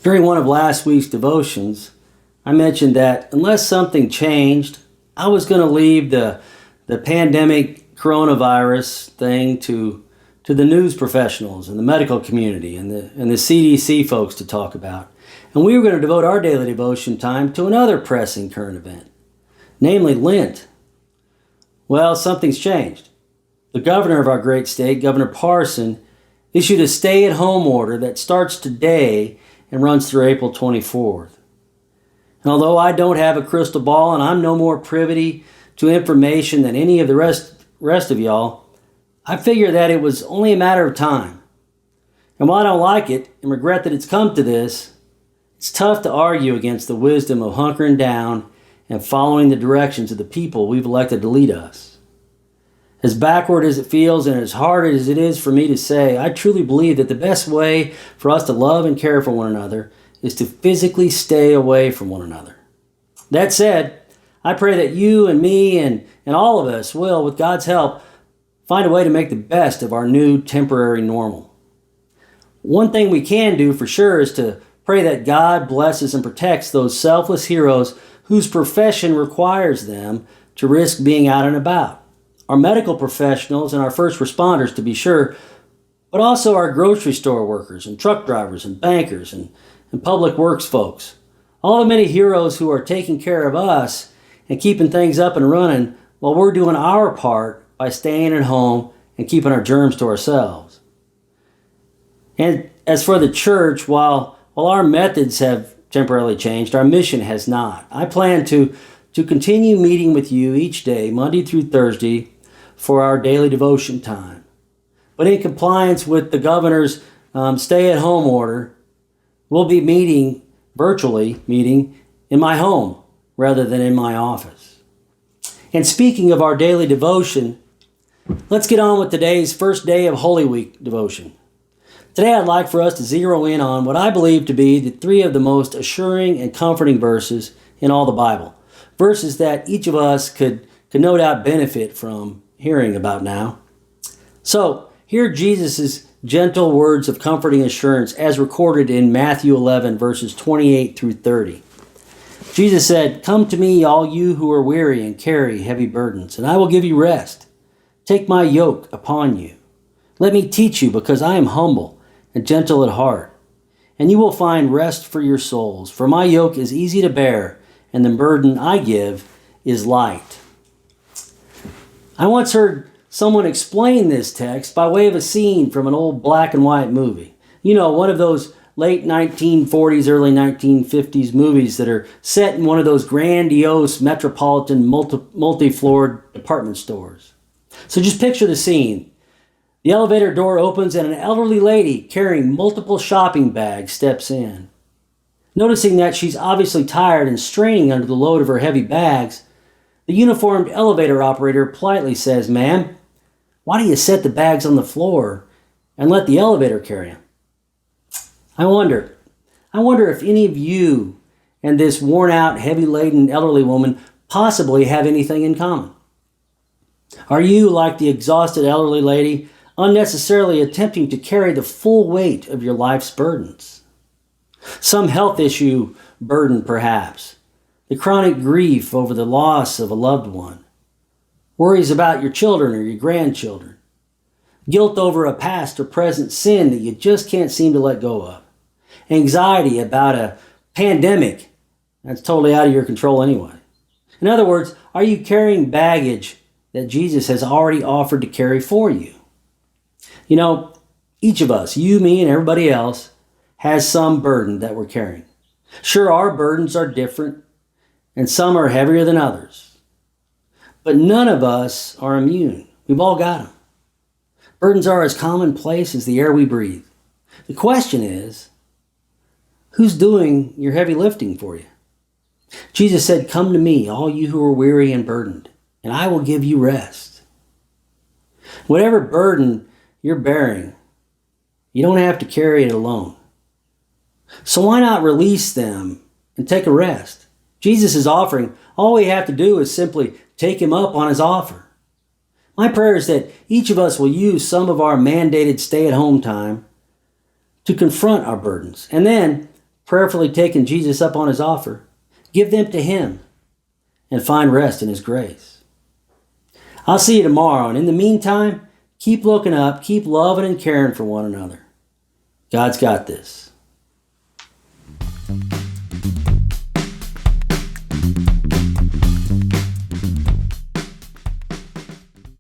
During one of last week's devotions, I mentioned that unless something changed, I was going to leave the pandemic coronavirus thing to the news professionals and the medical community and the CDC folks to talk about. And we were going to devote our daily devotion time to another pressing current event, namely Lent. Well, something's changed. The governor of our great state, Governor Parson, issued a stay-at-home order that starts today and runs through April 24th. And although I don't have a crystal ball and I'm no more privy to information than any of the rest of y'all, I figure that it was only a matter of time. And while I don't like it and regret that it's come to this, it's tough to argue against the wisdom of hunkering down and following the directions of the people we've elected to lead us. As backward as it feels and as hard as it is for me to say, I truly believe that the best way for us to love and care for one another is to physically stay away from one another. That said, I pray that you and me and all of us will, with God's help, find a way to make the best of our new temporary normal. One thing we can do for sure is to pray that God blesses and protects those selfless heroes whose profession requires them to risk being out and about. Our medical professionals and our first responders, to be sure, but also our grocery store workers and truck drivers and bankers and public works folks. All the many heroes who are taking care of us and keeping things up and running while we're doing our part by staying at home and keeping our germs to ourselves. And as for the church, while our methods have temporarily changed, our mission has not. I plan to continue meeting with you each day, Monday through Thursday, for our daily devotion time. But in compliance with the governor's stay-at-home order, we'll be virtually meeting in my home rather than in my office. And speaking of our daily devotion, let's get on with today's first day of Holy Week devotion. Today I'd like for us to zero in on what I believe to be the three of the most assuring and comforting verses in all the Bible. Verses that each of us could no doubt benefit from hearing about now. So, hear Jesus' gentle words of comforting assurance as recorded in Matthew 11, verses 28 through 30. Jesus said, "Come to me, all you who are weary and carry heavy burdens, and I will give you rest. Take my yoke upon you. Let me teach you, because I am humble and gentle at heart, and you will find rest for your souls. For my yoke is easy to bear, and the burden I give is light." I once heard someone explain this text by way of a scene from an old black and white movie. You know, one of those late 1940s, early 1950s movies that are set in one of those grandiose metropolitan multi-floored department stores. So just picture the scene. The elevator door opens and an elderly lady carrying multiple shopping bags steps in. Noticing that she's obviously tired and straining under the load of her heavy bags, the uniformed elevator operator politely says, "Ma'am, why do you set the bags on the floor and let the elevator carry them?" I wonder if any of you and this worn-out, heavy-laden elderly woman possibly have anything in common. Are you, like the exhausted elderly lady, unnecessarily attempting to carry the full weight of your life's burdens? Some health issue burden, perhaps. The chronic grief over the loss of a loved one. Worries about your children or your grandchildren. Guilt over a past or present sin that you just can't seem to let go of. Anxiety about a pandemic that's totally out of your control anyway. In other words, are you carrying baggage that Jesus has already offered to carry for you? You know, each of us, you, me, and everybody else, has some burden that we're carrying. Sure, our burdens are different, and some are heavier than others. But none of us are immune. We've all got them. Burdens are as commonplace as the air we breathe. The question is, who's doing your heavy lifting for you? Jesus said, "Come to me, all you who are weary and burdened, and I will give you rest." Whatever burden you're bearing, you don't have to carry it alone. So why not release them and take a rest? Jesus is offering. All we have to do is simply take him up on his offer. My prayer is that each of us will use some of our mandated stay-at-home time to confront our burdens and then prayerfully taken Jesus up on his offer, give them to him and find rest in his grace. I'll see you tomorrow, and in the meantime, keep looking up, keep loving and caring for one another. God's got this.